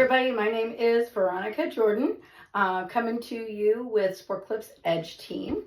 everybody, my name is Veronica Jordan, coming to you with Sport Clips Edge Team.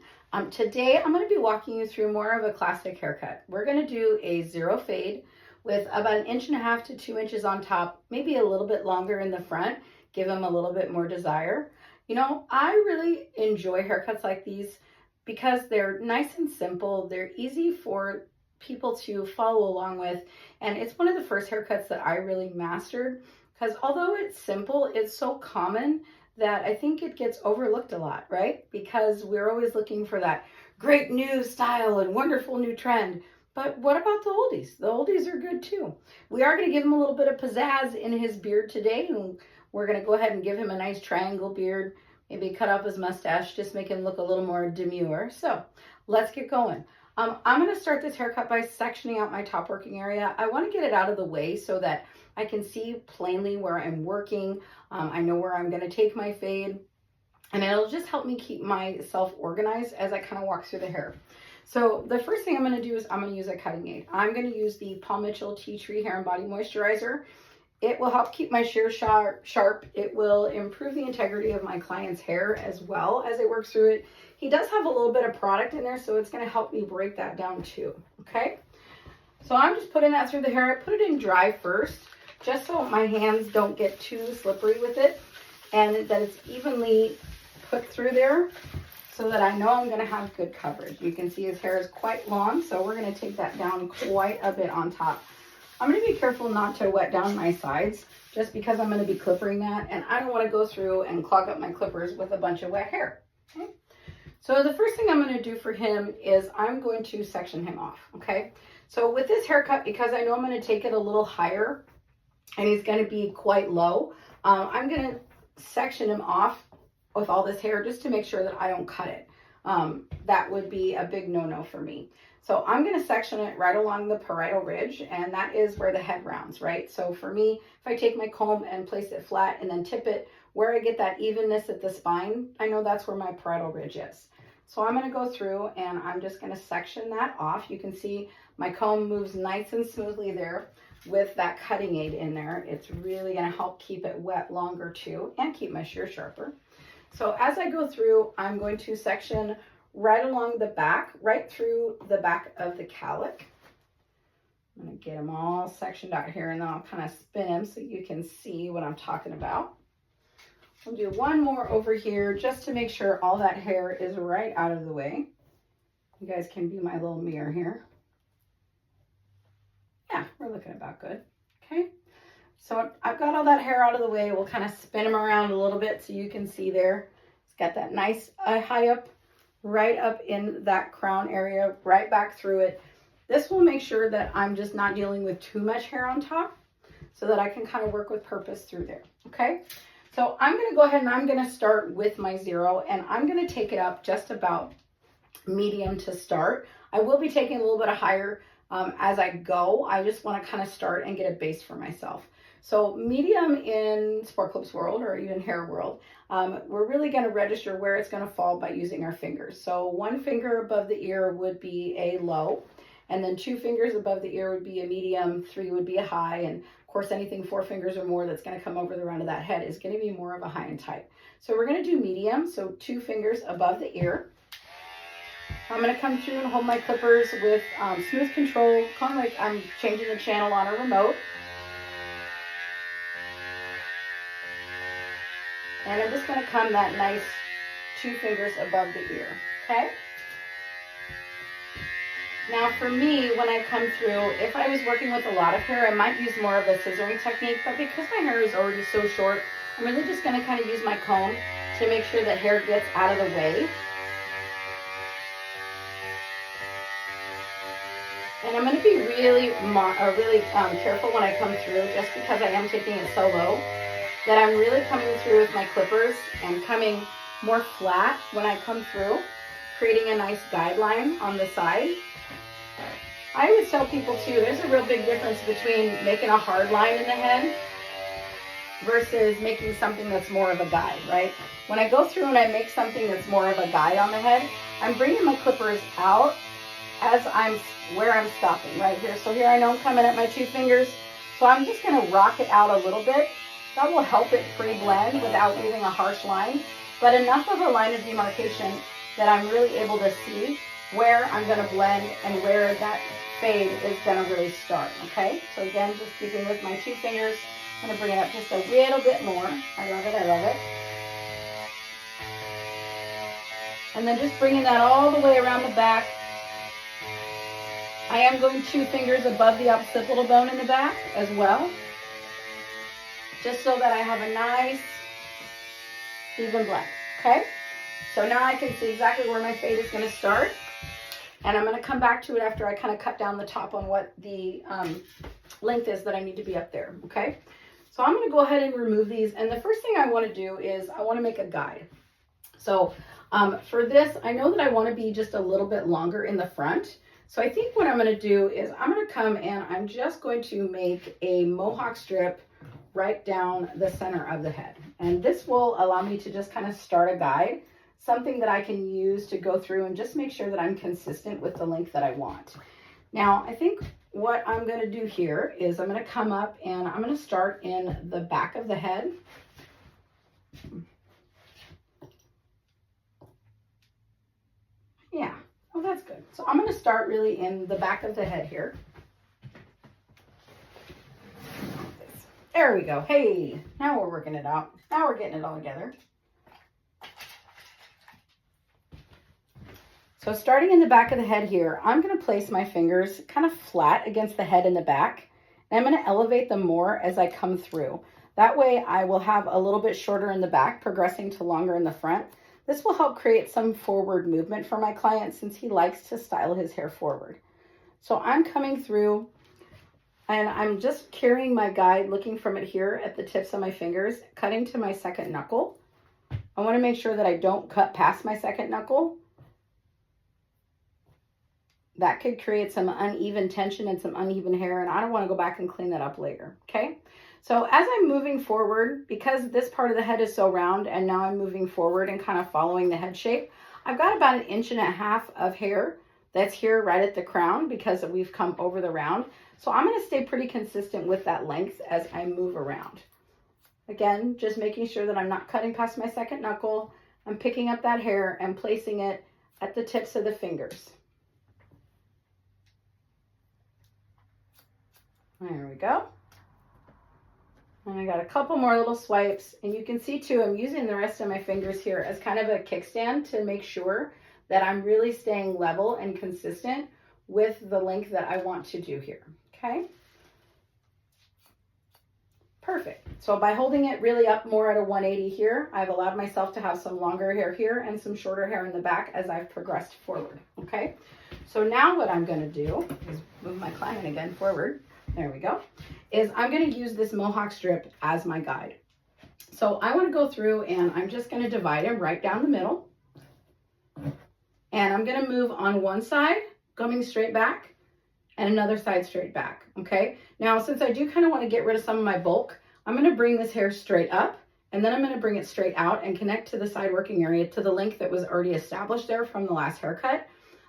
Today I'm going to be walking you through more of a classic haircut. We're going to do a zero fade with about 1.5 to 2 inches on top, maybe a little bit longer in the front, give them a little bit more desire. You know, I really enjoy haircuts like these because they're nice and simple, they're easy for people to follow along with, and it's one of the first haircuts that I really mastered. Because although it's simple, it's so common that I think it gets overlooked a lot, right? Because we're always looking for that great new style and wonderful new trend. But what about the oldies? The oldies are good too. We are going to give him a little bit of pizzazz in his beard today. And we're going to go ahead and give him a nice triangle beard. Maybe cut off his mustache, just make him look a little more demure. So let's get going. I'm going to start this haircut by sectioning out my top working area. I want to get it out of the way so that I can see plainly where I'm working. I know where I'm going to take my fade, and it'll just help me keep myself organized as I kind of walk through the hair. So the first thing I'm going to do is I'm going to use a cutting aid. I'm going to use the Paul Mitchell Tea Tree Hair and Body Moisturizer. It will help keep my shear sharp. It will improve the integrity of my client's hair as well as I work through it. He does have a little bit of product in there, so it's going to help me break that down too, okay? So I'm just putting that through the hair. I put it in dry first, just so my hands don't get too slippery with it, and that it's evenly put through there so that I know I'm going to have good coverage. You can see his hair is quite long, so we're going to take that down quite a bit on top. I'm going to be careful not to wet down my sides just because I'm going to be clippering that, and I don't want to go through and clog up my clippers with a bunch of wet hair. Okay? So the first thing I'm going to do for him is I'm going to section him off, okay? So with this haircut, because I know I'm going to take it a little higher and he's going to be quite low, I'm going to section him off with all this hair just to make sure that I don't cut it. That would be a big no-no for me. So I'm going to section it right along the parietal ridge, and that is where the head rounds, right? So for me, if I take my comb and place it flat and then tip it, where I get that evenness at the spine, I know that's where my parietal ridge is. So I'm going to go through and I'm just going to section that off. You can see my comb moves nice and smoothly there with that cutting aid in there. It's really going to help keep it wet longer too and keep my shear sharper. So as I go through, I'm going to section right along the back, right through the back of the cowlick. I'm going to get them all sectioned out here, and then I'll kind of spin them so you can see what I'm talking about. We'll do one more over here just to make sure all that hair is right out of the way. You guys can be my little mirror here. Yeah, we're looking about good. Okay, so I've got all that hair out of the way. We'll kind of spin him around a little bit so you can see there. It's got that nice high up, right up in that crown area, right back through it. This will make sure that I'm just not dealing with too much hair on top so that I can kind of work with purpose through there, okay? So I'm going to go ahead and I'm going to start with my zero, and I'm going to take it up just about medium to start. I will be taking a little bit of higher as I go. I just want to kind of start and get a base for myself. So medium in Sport Clips world, or even hair world, we're really going to register where it's going to fall by using our fingers. So 1 finger above the ear would be a low, and then 2 fingers above the ear would be a medium, 3 would be a high, and of course anything 4 fingers or more that's going to come over the round of that head is going to be more of a high and tight. So we're going to do medium, so 2 fingers above the ear. I'm going to come through and hold my clippers with smooth control, kind of like I'm changing the channel on a remote. And I'm just going to come that nice 2 fingers above the ear, okay? Now for me, when I come through, if I was working with a lot of hair, I might use more of a scissoring technique, but because my hair is already so short, I'm really just going to kind of use my comb to make sure that hair gets out of the way. And I'm going to be really careful when I come through, just because I am taking it so low, that I'm really coming through with my clippers and coming more flat when I come through, creating a nice guideline on the side. I always tell people too, there's a real big difference between making a hard line in the head versus making something that's more of a guide, right? When I go through and I make something that's more of a guide on the head, I'm bringing my clippers out as where I'm stopping right here. So here I know I'm coming at my 2 fingers. So I'm just going to rock it out a little bit That will help it pre-blend without leaving a harsh line, but enough of a line of demarcation that I'm really able to see where I'm going to blend and where that fade is going to really start, okay? So again, just keeping with my 2 fingers, I'm going to bring it up just a little bit more. I love it, I love it. And then just bringing that all the way around the back. I am going 2 fingers above the occipital bone in the back as well, just so that I have a nice even blend, okay? So now I can see exactly where my fade is going to start, and I'm going to come back to it after I kind of cut down the top on what the length is that I need to be up there, okay? So I'm going to go ahead and remove these, and the first thing I want to do is I want to make a guide. So for this, I know that I want to be just a little bit longer in the front. So I think what I'm going to do is I'm going to come and I'm just going to make a mohawk strip right down the center of the head. And this will allow me to just kind of start a guide, something that I can use to go through and just make sure that I'm consistent with the length that I want. Now, I think what I'm going to do here is I'm going to come up and I'm going to start in the back of the head. Yeah, well, that's good. So I'm going to start really in the back of the head here. There we go. Hey, now we're working it out. Now we're getting it all together. So starting in the back of the head here, I'm going to place my fingers kind of flat against the head in the back. And I'm going to elevate them more as I come through. That way I will have a little bit shorter in the back, progressing to longer in the front. This will help create some forward movement for my client since he likes to style his hair forward. So I'm coming through and I'm just carrying my guide, looking from it here at the tips of my fingers, cutting to my second knuckle. I want to make sure that I don't cut past my second knuckle. That could create some uneven tension and some uneven hair, and I don't want to go back and clean that up later, okay? So as I'm moving forward, because this part of the head is so round and now I'm moving forward and kind of following the head shape, I've got about 1.5 inches of hair that's here right at the crown because we've come over the round. So I'm going to stay pretty consistent with that length as I move around. Again, just making sure that I'm not cutting past my second knuckle. I'm picking up that hair and placing it at the tips of the fingers. There we go. And I got a couple more little swipes, and you can see too, I'm using the rest of my fingers here as kind of a kickstand to make sure that I'm really staying level and consistent with the length that I want to do here, okay? Perfect. So by holding it really up more at a 180 here, I've allowed myself to have some longer hair here and some shorter hair in the back as I've progressed forward, okay? So now what I'm gonna do is move my client again forward. There we go. Is I'm going to use this mohawk strip as my guide. So I want to go through and I'm just going to divide him right down the middle. And I'm going to move on one side, coming straight back, and another side straight back. Okay. Now, since I do kind of want to get rid of some of my bulk, I'm going to bring this hair straight up, and then I'm going to bring it straight out and connect to the side working area to the length that was already established there from the last haircut.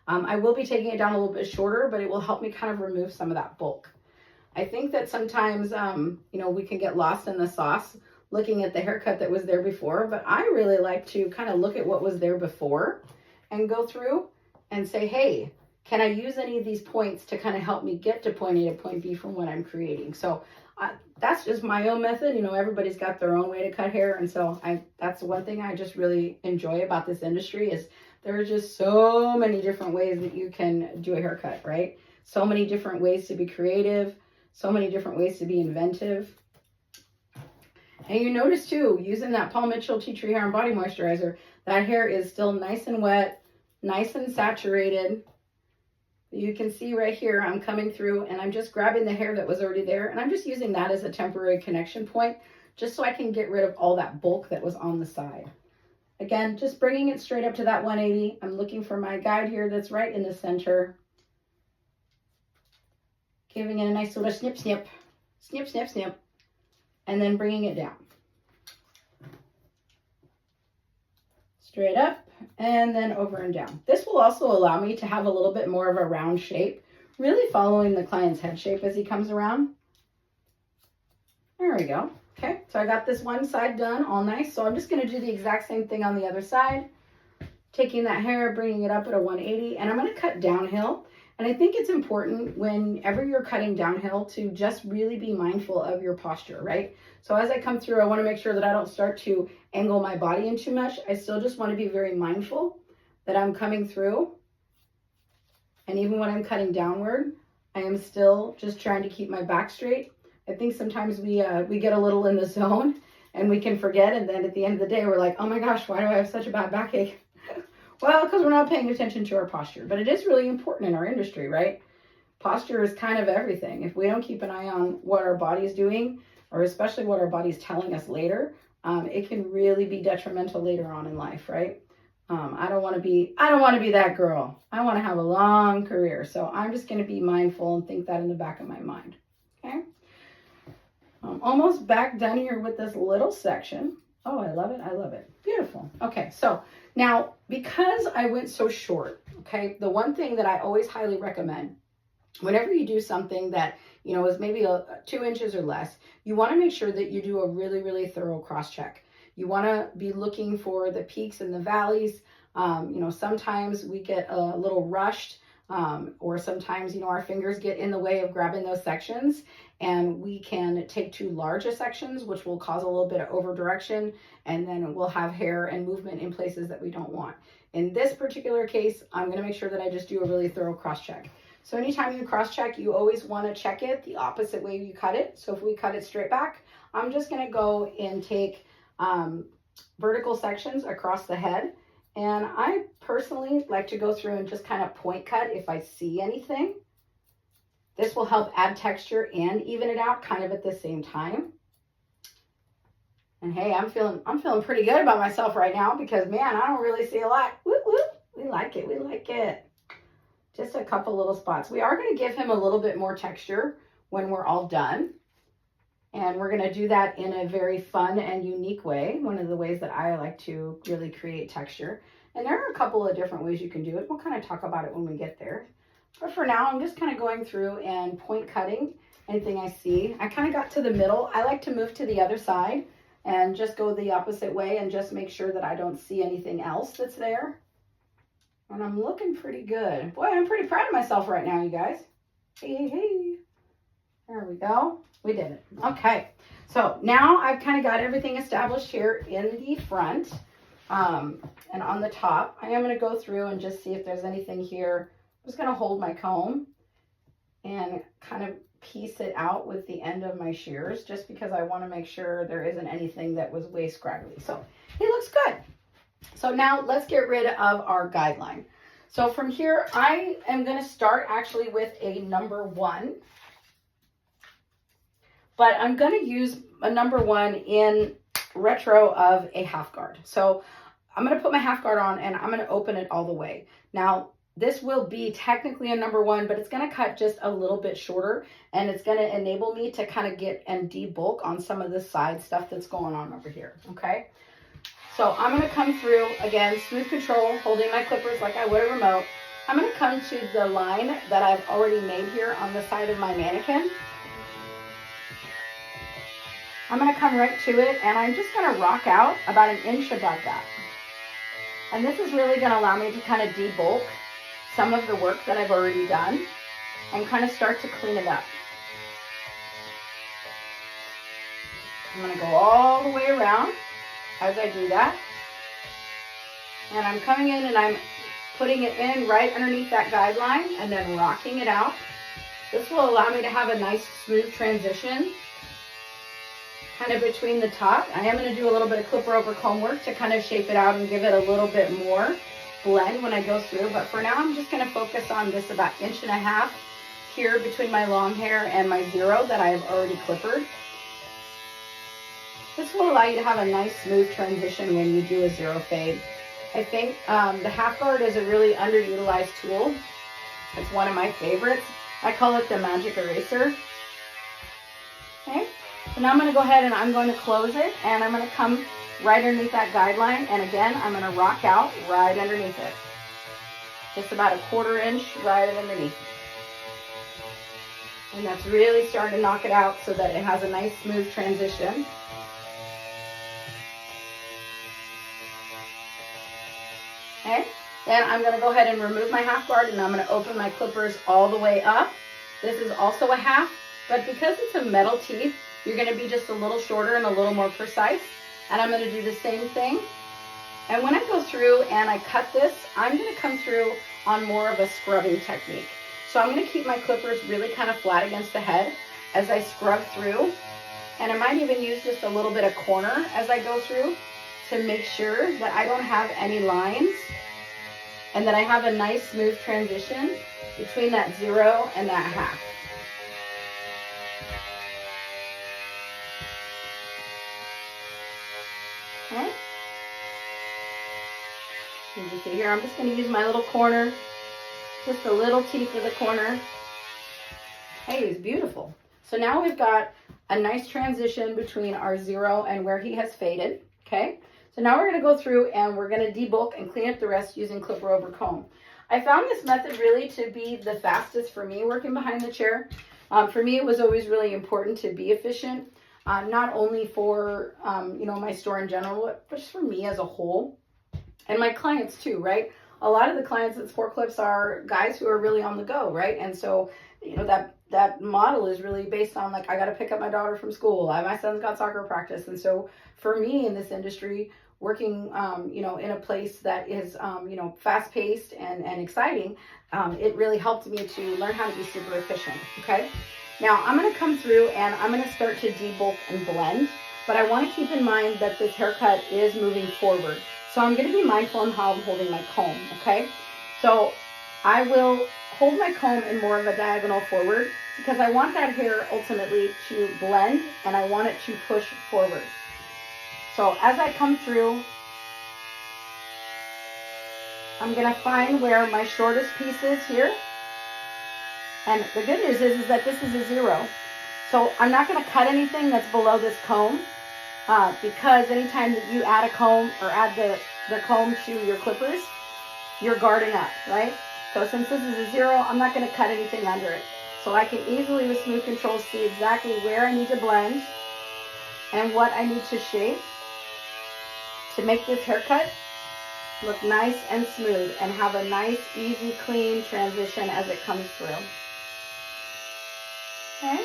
I will be taking it down a little bit shorter, but it will help me kind of remove some of that bulk. I think that sometimes, you know, we can get lost in the sauce looking at the haircut that was there before, but I really like to kind of look at what was there before and go through and say, hey, can I use any of these points to kind of help me get to point A to point B from what I'm creating? So that's just my own method. You know, everybody's got their own way to cut hair. And so that's one thing I just really enjoy about this industry is there are just so many different ways that you can do a haircut, right? So many different ways to be creative. So many different ways to be inventive. And you notice too, using that Paul Mitchell Tea Tree Hair and Body Moisturizer, that hair is still nice and wet, nice and saturated. You can see right here, I'm coming through and I'm just grabbing the hair that was already there. And I'm just using that as a temporary connection point, just so I can get rid of all that bulk that was on the side. Again, just bringing it straight up to that 180. I'm looking for my guide here that's right in the center. Giving it a nice little snip, snip, snip, snip, snip, and then bringing it down. Straight up, and then over and down. This will also allow me to have a little bit more of a round shape, really following the client's head shape as he comes around. There we go. Okay, so I got this one side done all nice. So I'm just gonna do the exact same thing on the other side. Taking that hair, bringing it up at a 180, and I'm gonna cut downhill. And I think it's important whenever you're cutting downhill to just really be mindful of your posture, right? So as I come through, I wanna make sure that I don't start to angle my body in too much. I still just wanna be very mindful that I'm coming through. And even when I'm cutting downward, I am still just trying to keep my back straight. I think sometimes we get a little in the zone and we can forget. And then at the end of the day, we're like, oh my gosh, why do I have such a bad backache? Well, because we're not paying attention to our posture. But it is really important in our industry, right? Posture is kind of everything. If we don't keep an eye on what our body's doing, or especially what our body's telling us later, it can really be detrimental later on in life, right? I don't want to be that girl. I want to have a long career. So I'm just going to be mindful and think that in the back of my mind. Okay. I'm almost back done here with this little section. Oh, I love it. I love it. Beautiful. Okay. So now, because I went so short, okay, the one thing that I always highly recommend, whenever you do something that, you know, is maybe 2 inches or less, you want to make sure that you do a really, really thorough cross check. You want to be looking for the peaks and the valleys. You know, sometimes we get a little rushed, or sometimes, you know, our fingers get in the way of grabbing those sections, and we can take too large a sections, which will cause a little bit of over direction, and then we'll have hair and movement in places that we don't want. In this particular case, I'm going to make sure that I just do a really thorough cross check. So anytime you cross check, you always want to check it the opposite way you cut it. So if we cut it straight back, I'm just going to go and take vertical sections across the head. And I personally like to go through and just kind of point cut if I see anything. This will help add texture and even it out kind of at the same time. And hey, I'm feeling pretty good about myself right now because, man, I don't really see a lot. Whoop, whoop. We like it. We like it. Just a couple little spots. We are going to give him a little bit more texture when we're all done. And we're going to do that in a very fun and unique way. One of the ways that I like to really create texture. And there are a couple of different ways you can do it. We'll kind of talk about it when we get there. But for now, I'm just kind of going through and point cutting anything I see. I kind of got to the middle. I like to move to the other side and just go the opposite way and just make sure that I don't see anything else that's there. And I'm looking pretty good. Boy, I'm pretty proud of myself right now, you guys. Hey, hey, hey. There we go. We did it. Okay. So now I've kind of got everything established here in the front. And on the top, I am going to go through and just see if there's anything here. I'm just going to hold my comb and kind of piece it out with the end of my shears just because I want to make sure there isn't anything that was way scraggly. So it looks good. So now let's get rid of our guideline. So from here, I am going to start actually with a number 1. But I'm going to use a number 1 in retro of a half guard. So I'm going to put my half guard on and I'm going to open it all the way. Now, this will be technically a number 1, but it's going to cut just a little bit shorter and it's going to enable me to kind of get and debulk on some of the side stuff that's going on over here. Okay. So I'm going to come through again, smooth control, holding my clippers like I would a remote. I'm going to come to the line that I've already made here on the side of my mannequin. I'm going to come right to it and I'm just going to rock out about an inch above that. And this is really going to allow me to kind of debulk some of the work that I've already done and kind of start to clean it up. I'm going to go all the way around as I do that. And I'm coming in and I'm putting it in right underneath that guideline and then rocking it out. This will allow me to have a nice smooth transition kind of between the top. I am going to do a little bit of clipper over comb work to kind of shape it out and give it a little bit more blend when I go through. But for now, I'm just going to focus on this about 1.5 inches here between my long hair and my 0 that I have already clippered. This will allow you to have a nice smooth transition when you do a 0 fade. I think the half guard is a really underutilized tool. It's one of my favorites. I call it the magic eraser. Okay. So now I'm going to go ahead and I'm going to close it and I'm going to come right underneath that guideline and again I'm going to rock out right underneath it. Just about 1/4 inch right underneath. And that's really starting to knock it out so that it has a nice smooth transition. Okay, then I'm going to go ahead and remove my half guard, and I'm going to open my clippers all the way up. This is also a half, but because it's a metal teeth, you're going to be just a little shorter and a little more precise. And I'm going to do the same thing. And when I go through and I cut this, I'm going to come through on more of a scrubbing technique. So I'm going to keep my clippers really kind of flat against the head as I scrub through. And I might even use just a little bit of corner as I go through to make sure that I don't have any lines and that I have a nice smooth transition between that 0 and that half. Okay. You can see here, I'm just going to use my little corner, just a little teeth of the corner. Hey, he's beautiful. So now we've got a nice transition between our 0 and where he has faded. Okay. So now we're going to go through and we're going to debulk and clean up the rest using clipper over comb. I found this method really to be the fastest for me working behind the chair. For me, it was always really important to be efficient, not only for my store in general, but just for me as a whole, and my clients too, right? A lot of the clients at Sport Clips are guys who are really on the go, right? And so, that model is really based on like, I got to pick up my daughter from school. My son's got soccer practice. And so for me in this industry, working, in a place that is, fast paced and exciting, it really helped me to learn how to be super efficient. Okay. Now I'm going to come through and I'm going to start to debulk and blend, but I want to keep in mind that this haircut is moving forward. So I'm going to be mindful on how I'm holding my comb. Okay. So I will hold my comb in more of a diagonal forward because I want that hair ultimately to blend and I want it to push forward. So as I come through, I'm going to find where my shortest piece is here. And the good news is that this is a 0. So I'm not going to cut anything that's below this comb because anytime that you add a comb or add the comb to your clippers, you're guarding up, right? So since this is a 0, I'm not going to cut anything under it. So I can easily with smooth control see exactly where I need to blend and what I need to shape to make this haircut look nice and smooth and have a nice, easy, clean transition as it comes through. Okay.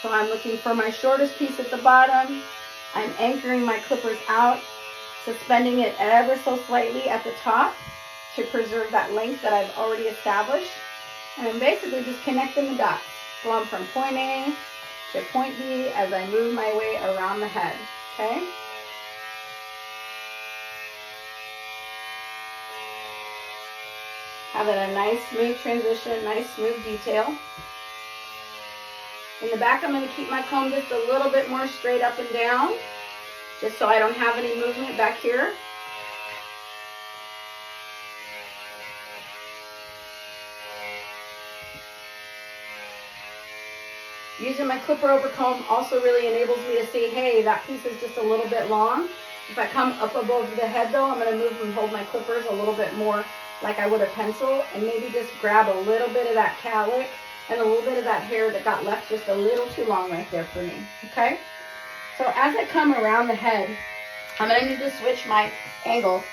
So I'm looking for my shortest piece at the bottom. I'm anchoring my clippers out, suspending it ever so slightly at the top to preserve that length that I've already established. And I'm basically just connecting the dots, going from point A to point B as I move my way around the head. Okay? Having a nice smooth transition, nice smooth detail. In the back, I'm going to keep my comb just a little bit more straight up and down, just so I don't have any movement back here. Using my clipper over comb also really enables me to see, hey, that piece is just a little bit long. If I come up above the head though, I'm going to move and hold my clippers a little bit more like I would a pencil and maybe just grab a little bit of that cowlick and a little bit of that hair that got left just a little too long right there for me, okay? So as I come around the head, I'm going to need to switch my angle,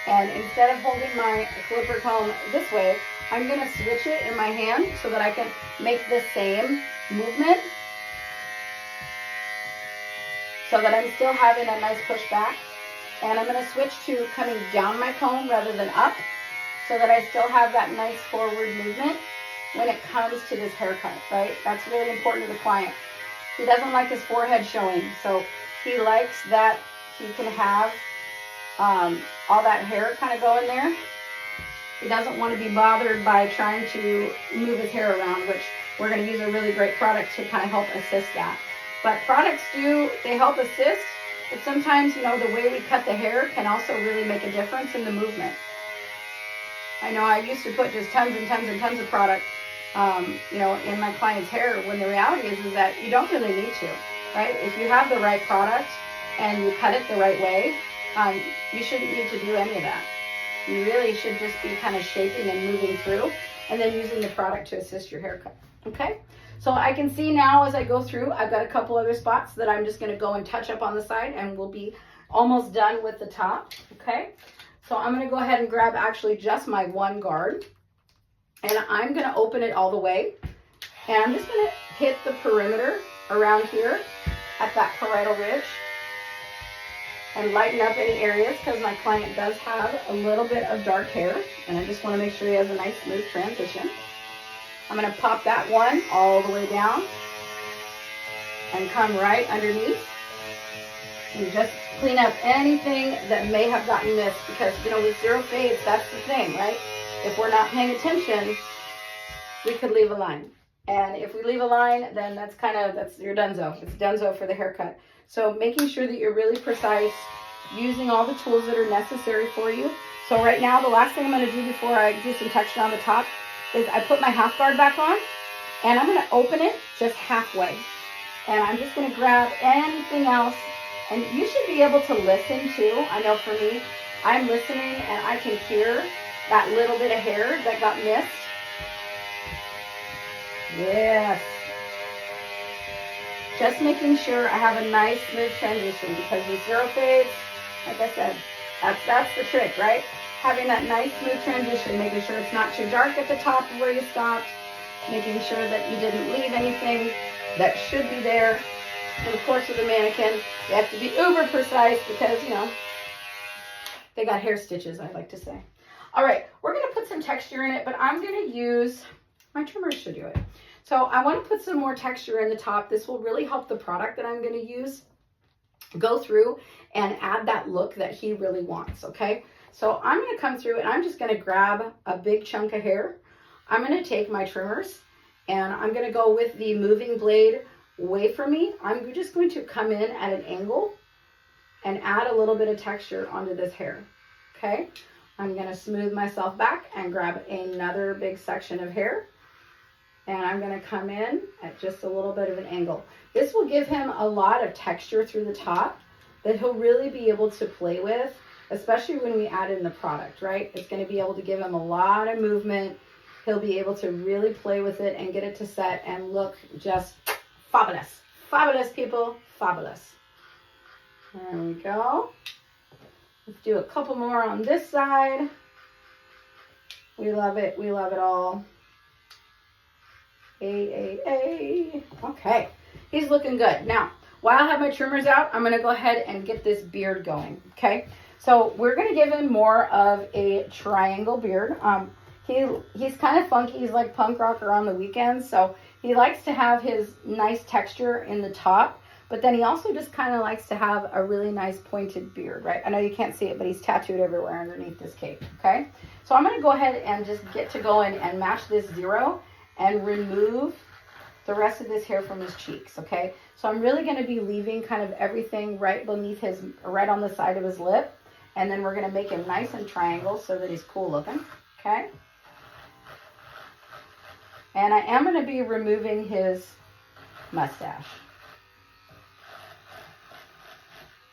and instead of holding my clipper comb this way, I'm going to switch it in my hand so that I can make the same movement so that I'm still having a nice push back. And I'm going to switch to coming down my comb rather than up so that I still have that nice forward movement when it comes to this haircut, right? That's really important to the client. He doesn't like his forehead showing, so he likes that he can have all that hair kind of going there. He doesn't want to be bothered by trying to move his hair around, which we're going to use a really great product to kind of help assist that. But products they help assist, but sometimes, the way we cut the hair can also really make a difference in the movement. I know I used to put just tons and tons and tons of product, in my client's hair, when the reality is that you don't really need to, right? If you have the right product and you cut it the right way, you shouldn't need to do any of that. You really should just be kind of shaping and moving through. and then using the product to assist your haircut. Okay, so I can see now as I go through, I've got a couple other spots that I'm just going to go and touch up on the side, and we'll be almost done with the top. Okay, so I'm going to go ahead and grab actually just my one guard, and I'm going to open it all the way, and I'm just going to hit the perimeter around here at that parietal ridge and lighten up any areas, because my client does have a little bit of dark hair, and I just want to make sure he has a nice smooth transition. I'm going to pop that one all the way down and come right underneath and just clean up anything that may have gotten missed, because, you know, with zero fades, that's the thing, right? If we're not paying attention, we could leave a line. And if we leave a line, then that's you're donezo. It's donezo for the haircut. So making sure that you're really precise, using all the tools that are necessary for you. So right now, the last thing I'm going to do before I do some texture on the top is I put my half guard back on, and I'm going to open it just halfway. And I'm just going to grab anything else. And you should be able to listen too. I know for me, I'm listening and I can hear that little bit of hair that got missed. Yes. Just making sure I have a nice smooth transition, because with zero fades, like I said, that's the trick, right? Having that nice smooth transition, making sure it's not too dark at the top of where you stopped, making sure that you didn't leave anything that should be there. And of course, with a mannequin, you have to be uber precise, because, you know, they got hair stitches, I like to say. All right, we're going to put some texture in it, but I'm going to use my trimmers to do it. So I want to put some more texture in the top. This will really help the product that I'm going to use go through and add that look that he really wants, okay? So I'm going to come through and I'm just going to grab a big chunk of hair. I'm going to take my trimmers and I'm going to go with the moving blade away from me. I'm just going to come in at an angle and add a little bit of texture onto this hair, okay? I'm going to smooth myself back and grab another big section of hair. And I'm going to come in at just a little bit of an angle. This will give him a lot of texture through the top that he'll really be able to play with, especially when we add in the product, right? It's going to be able to give him a lot of movement. He'll be able to really play with it and get it to set and look just fabulous. Fabulous, people. Fabulous. There we go. Let's do a couple more on this side. We love it. We love it all. Okay, he's looking good. Now, while I have my trimmers out, I'm going to go ahead and get this beard going, okay? So we're going to give him more of a triangle beard. He's kind of funky. He's like punk rocker on the weekends, so he likes to have his nice texture in the top, but then he also just kind of likes to have a really nice pointed beard, right? I know you can't see it, but he's tattooed everywhere underneath this cape, okay? So I'm going to go ahead and just get to going and match this zero and remove the rest of this hair from his cheeks, okay? So I'm really going to be leaving kind of everything right beneath right on the side of his lip, and then we're going to make him nice and triangle so that he's cool looking, okay? And I am going to be removing his mustache.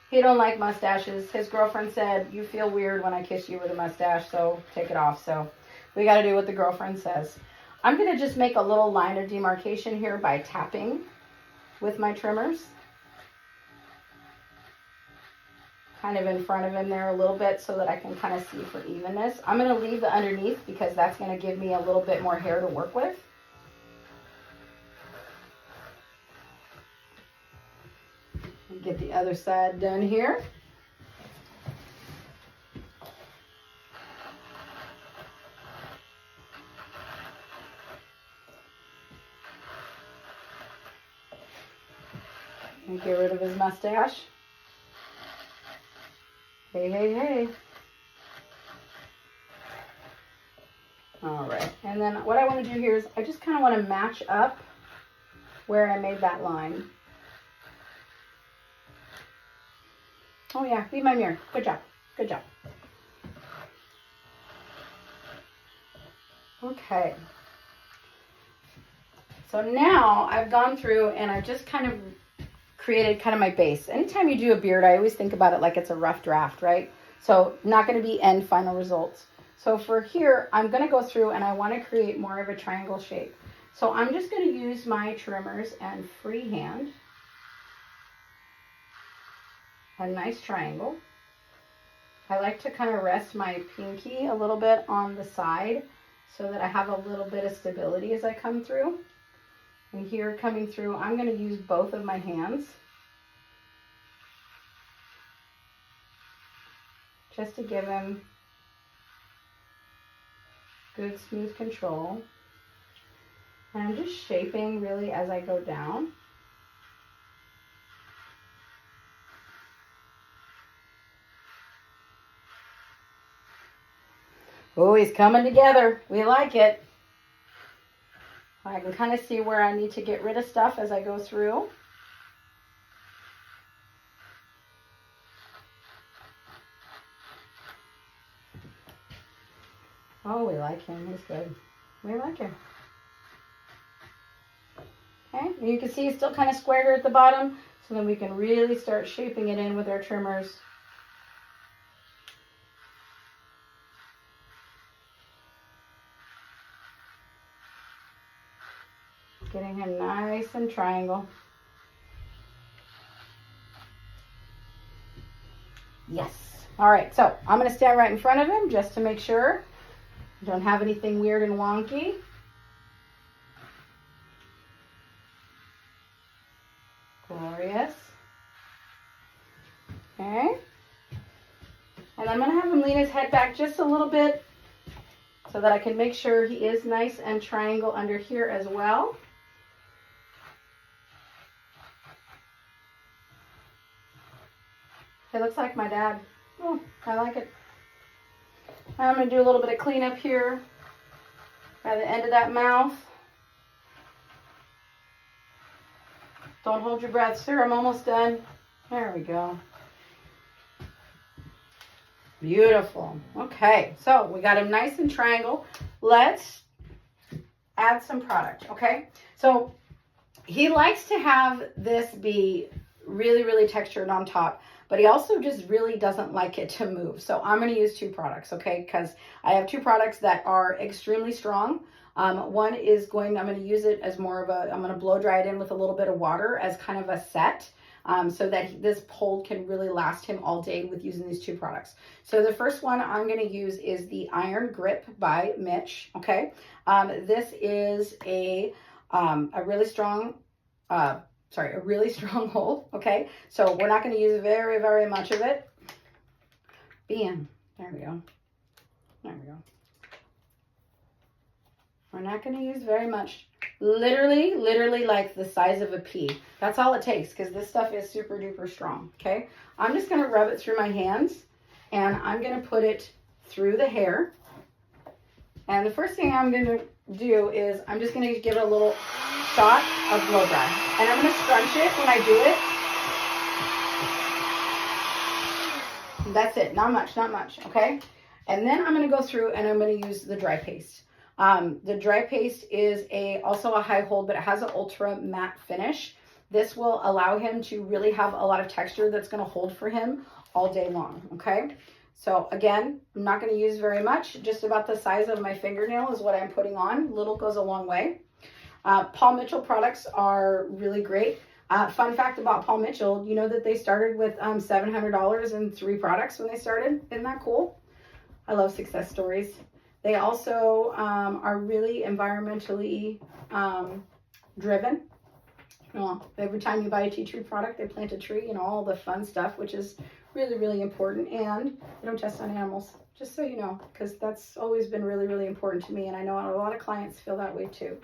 He don't like mustaches. His girlfriend said, you feel weird when I kiss you with a mustache, so take it off. So we got to do what the girlfriend says. I'm going to just make a little line of demarcation here by tapping with my trimmers. Kind of in front of him there a little bit so that I can kind of see for evenness. I'm going to leave the underneath because that's going to give me a little bit more hair to work with. And get the other side done here. And get rid of his mustache. Hey. All right. And then what I want to do here is I just kind of want to match up where I made that line. Oh yeah, leave my mirror. Good job. Good job. Okay. So now I've gone through and I've just kind of created kind of my base. Anytime you do a beard, I always think about it like it's a rough draft, right? So not going to be end final results. So for here, I'm going to go through and I want to create more of a triangle shape. So I'm just going to use my trimmers and freehand a nice triangle. I like to kind of rest my pinky a little bit on the side so that I have a little bit of stability as I come through. And here coming through, I'm going to use both of my hands just to give him good smooth control. And I'm just shaping really as I go down. Oh, he's coming together. We like it. I can kind of see where I need to get rid of stuff as I go through. Oh, we like him. He's good. We like him. Okay, and you can see he's still kind of square here at the bottom, so then we can really start shaping it in with our trimmers. Getting him nice and triangle. Yes. All right, so I'm going to stand right in front of him just to make sure I don't have anything weird and wonky. Glorious. Okay. And I'm going to have him lean his head back just a little bit so that I can make sure he is nice and triangle under here as well. It looks like my dad. Oh, I like it. I'm going to do a little bit of cleanup here by the end of that mouth. Don't hold your breath, sir. I'm almost done. There we go. Beautiful. Okay, so we got him nice and triangle. Let's add some product, okay? So he likes to have this be really, really textured on top, but he also just really doesn't like it to move. So I'm going to use two products, okay? Because I have two products that are extremely strong. One is I'm going to use it as more of I'm going to blow dry it in with a little bit of water as kind of a set. So that this hold can really last him all day with using these two products. So the first one I'm going to use is the Iron Grip by Mitch. Okay, this is a really strong, a really strong hold. Okay, so we're not going to use very, very much of it. Bam, there we go. There we go. We're not going to use very much. Literally like the size of a pea. That's all it takes because this stuff is super duper strong. Okay, I'm just going to rub it through my hands and I'm going to put it through the hair. And the first thing I'm going to do is I'm just going to give it a little shot of blow dry. And I'm going to scrunch it when I do it. That's it. Not much, not much. Okay, and then I'm going to go through and I'm going to use the dry paste. The dry paste is also a high hold, but it has an ultra matte finish. This will allow him to really have a lot of texture that's going to hold for him all day long. Okay. So again, I'm not going to use very much. Just about the size of my fingernail is what I'm putting on. Little goes a long way. Paul Mitchell products are really great. Fun fact about Paul Mitchell, you know that they started with $700 and 3 products when they started. Isn't that cool? I love success stories. They also are really environmentally driven. Well, every time you buy a tea tree product, they plant a tree and all the fun stuff, which is really, really important. And they don't test on animals, just so you know, because that's always been really, really important to me. And I know a lot of clients feel that way too.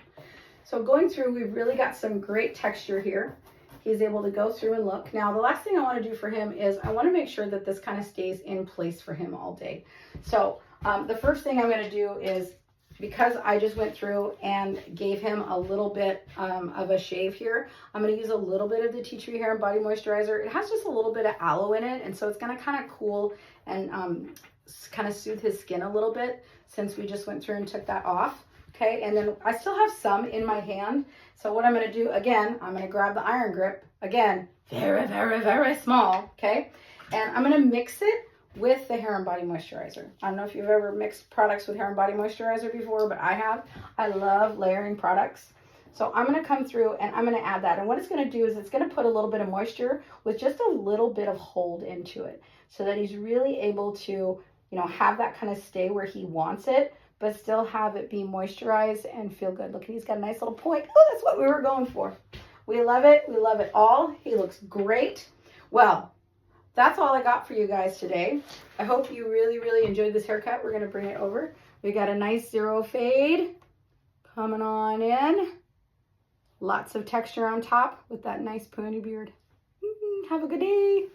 So going through, we've really got some great texture here. He's able to go through and look. Now, the last thing I want to do for him is I want to make sure that this kind of stays in place for him all day. So the first thing I'm going to do is, because I just went through and gave him a little bit of a shave here, I'm going to use a little bit of the Tea Tree Hair and Body Moisturizer. It has just a little bit of aloe in it, and so it's going to kind of cool and kind of soothe his skin a little bit since we just went through and took that off. Okay, and then I still have some in my hand. So what I'm going to do, again, I'm going to grab the Iron Grip, again, very, very, very small, okay? And I'm going to mix it with the Hair and Body Moisturizer. I don't know if you've ever mixed products with Hair and Body Moisturizer before, but I have. I love layering products. So I'm going to come through and I'm going to add that. And what it's going to do is it's going to put a little bit of moisture with just a little bit of hold into it so that he's really able to, you know, have that kind of stay where he wants it, but still have it be moisturized and feel good. Look, he's got a nice little point. Oh, that's what we were going for. We love it. We love it all. He looks great. Well, that's all I got for you guys today. I hope you really, really enjoyed this haircut. We're going to bring it over. We got a nice zero fade coming on in. Lots of texture on top with that nice pony beard. Have a good day.